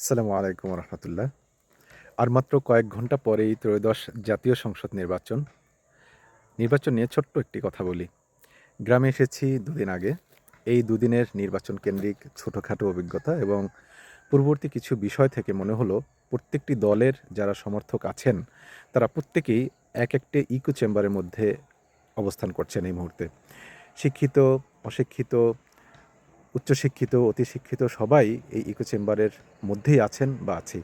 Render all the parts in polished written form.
আসসালামু আলাইকুম রহমতুল্লাহ। আর মাত্র কয়েক ঘন্টা পরেই ত্রয়োদশ জাতীয় সংসদ নির্বাচন। নির্বাচন নিয়ে ছোট্ট একটি কথা বলি। গ্রামে এসেছি দুদিন আগে। এই দুদিনের নির্বাচন কেন্দ্রিক ছোটোখাটো অভিজ্ঞতা এবং পূর্ববর্তী কিছু বিষয় থেকে মনে হলো প্রত্যেকটি দলের যারা সমর্থক আছেন তারা প্রত্যেকেই এক একটি ইকো চেম্বারের মধ্যে অবস্থান করছেন এই মুহূর্তে। শিক্ষিত, অশিক্ষিত, উচ্চশিক্ষিত, অতিশিক্ষিত সবাই এই ইকো চেম্বারের মধ্যেই আছেন বা আছি।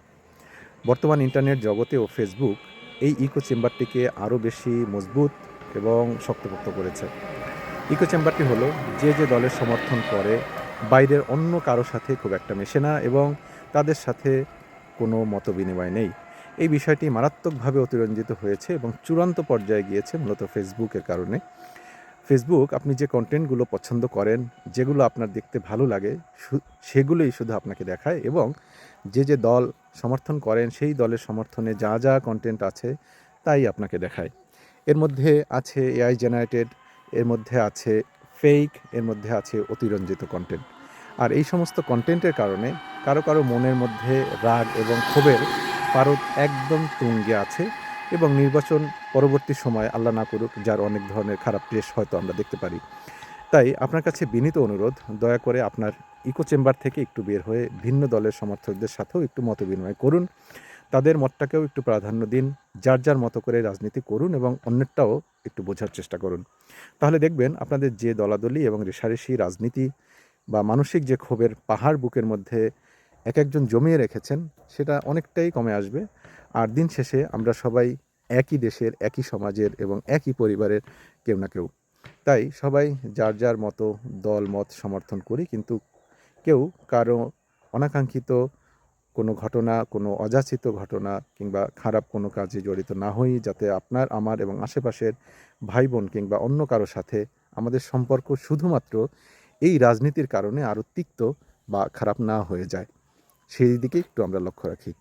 বর্তমান ইন্টারনেট জগতে ও ফেসবুক এই ইকো চেম্বারটিকে আরও বেশি মজবুত এবং শক্তপোক্ত করেছে। ইকো চেম্বারটি হলো যে দলের সমর্থন করে বাইরের অন্য কারো সাথে খুব একটা মেশে না এবং তাদের সাথে কোনো মতবিনিময় নেই। এই বিষয়টি মারাত্মকভাবে অতিরঞ্জিত হয়েছে এবং চূড়ান্ত পর্যায়ে গিয়েছে মূলত ফেসবুকের কারণে। ফেসবুক আপনি যে কন্টেন্টগুলো পছন্দ করেন, যেগুলো আপনার দেখতে ভালো লাগে সেগুলোই শুধু আপনাকে দেখায় এবং যে দল সমর্থন করেন সেই দলের সমর্থনে যা কন্টেন্ট আছে তাই আপনাকে দেখায়। এর মধ্যে আছে এআই জেনারেটেড, এর মধ্যে আছে ফেক, এর মধ্যে আছে অতিরঞ্জিত কন্টেন্ট। আর এই সমস্ত কন্টেন্টের কারণে কারো মনের মধ্যে রাগ এবং ক্ষোভের পারদ একদম তুঙ্গে আছে এবং নির্বাচন পরবর্তী সময়ে আল্লাহ না করুক যার অনেক ধরনের খারাপ প্রেস হয়তো আমরা দেখতে পারি। তাই আপনার কাছে বিনীত অনুরোধ, দয়া করে আপনার ইকো চেম্বার থেকে একটু বের হয়ে ভিন্ন দলের সমর্থকদের সাথেও একটু মতবিনিময় করুন। তাদের মতটাকেও একটু প্রাধান্য দিন। যার মতো করে রাজনীতি করুন এবং অন্যেরটাও একটু বোঝার চেষ্টা করুন। তাহলে দেখবেন আপনাদের যে দলাদলি এবং রেষারেষি রাজনীতি বা মানসিক যে ক্ষোভের পাহাড় বুকের মধ্যে একেকজন জমিয়ে রেখেছেন সেটা অনেকটাই কমে আসবে। আর দিন শেষে আমরা সবাই একই দেশের, একই সমাজের এবং একই পরিবারের কেউ না কেউ। তাই সবাই যার মতো দল মত সমর্থন করি, কিন্তু কেউ কারো অনাকাঙ্ক্ষিত কোনো ঘটনা, কোনো অযাচিত ঘটনা কিংবা খারাপ কোনো কাজে জড়িত না হই, যাতে আপনার, আমার এবং আশেপাশের ভাই বোন কিংবা অন্য কারো সাথে আমাদের সম্পর্ক শুধুমাত্র এই রাজনীতির কারণে আরও তিক্ত বা খারাপ না হয়ে যায়, সেই দিকে একটু আমরা লক্ষ্য রাখি।